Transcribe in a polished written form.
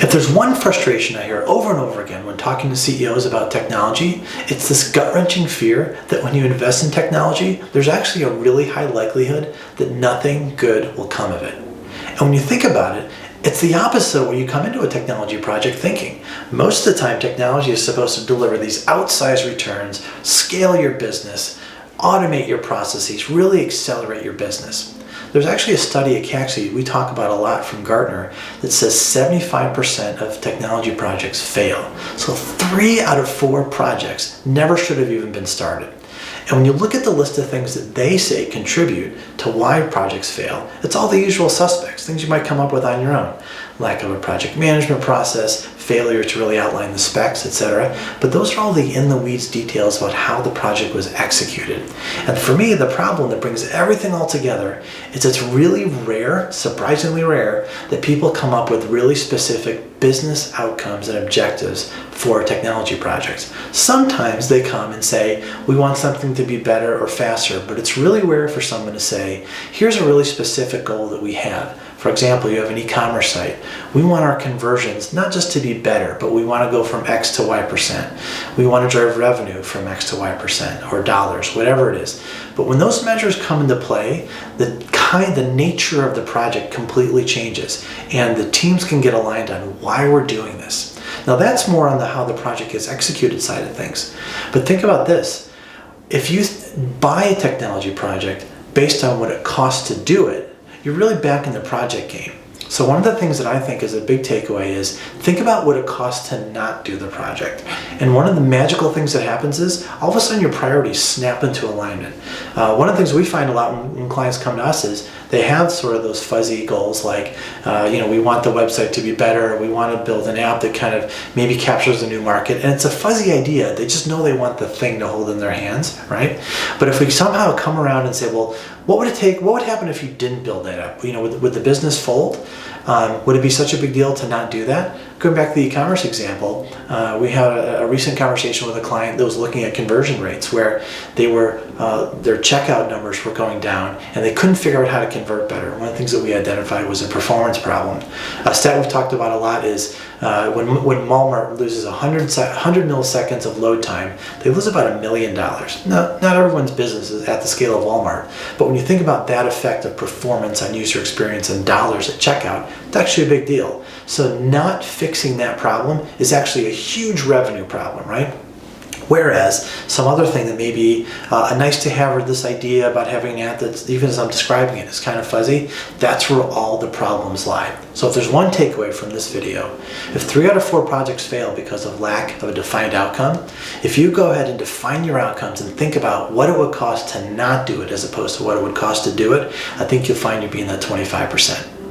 If there's one frustration I hear over and over again when talking to CEOs about technology, it's this gut-wrenching fear that when you invest in technology, there's actually a really high likelihood that nothing good will come of it. And when you think about it, it's the opposite when you come into a technology project thinking. Most of the time, technology is supposed to deliver these outsized returns, scale your business, automate your processes, really accelerate your business. There's actually a study at Caxy we talk about a lot from Gartner that says 75% of technology projects fail. So 3 out of 4 projects never should have even been started. And when you look at the list of things that they say contribute to why projects fail, it's all the usual suspects, things you might come up with on your own. Lack of a project management process, failure to really outline the specs, etc. But those are all the in-the-weeds details about how the project was executed. And for me, the problem that brings everything all together is it's really rare, surprisingly rare, that people come up with really specific business outcomes and objectives for technology projects. Sometimes they come and say, we want something to be better or faster, but it's really rare for someone to say, here's a really specific goal that we have. For example, you have an e-commerce site. We want our conversions not just to be better, but we want to go from X to Y%. We want to drive revenue from X to Y% or dollars, whatever it is. But when those measures come into play, the nature of the project completely changes, and the teams can get aligned on why we're doing this. Now that's more on the how the project gets executed side of things. But think about this. If you buy a technology project based on what it costs to do it, you're really back in the project game. So one of the things that I think is a big takeaway is think about what it costs to not do the project. And one of the magical things that happens is all of a sudden your priorities snap into alignment. One of the things we find a lot when clients come to us is they have sort of those fuzzy goals like, we want the website to be better, we want to build an app that kind of maybe captures a new market, and it's a fuzzy idea. They just know they want the thing to hold in their hands, right? But if we somehow come around and say, well, what would it take? What would happen if you didn't build that up? Would the business fold? Would it be such a big deal to not do that? Going back to the e-commerce example, we had a recent conversation with a client that was looking at conversion rates where their checkout numbers were going down and they couldn't figure out how to convert better. One of the things that we identified was a performance problem. A stat we've talked about a lot is when Walmart loses 100 milliseconds of load time, they lose about $1 million. Now, not everyone's business is at the scale of Walmart, but when you think about that effect of performance on user experience and dollars at checkout, it's actually a big deal. So not fixing that problem is actually a huge revenue problem, right? Whereas some other thing that may be a nice to have, or this idea about having an app that's, even as I'm describing it, is kind of fuzzy, that's where all the problems lie. So if there's one takeaway from this video, if 3 out of 4 projects fail because of lack of a defined outcome, if you go ahead and define your outcomes and think about what it would cost to not do it as opposed to what it would cost to do it, I think you'll find you'll be in that 25%.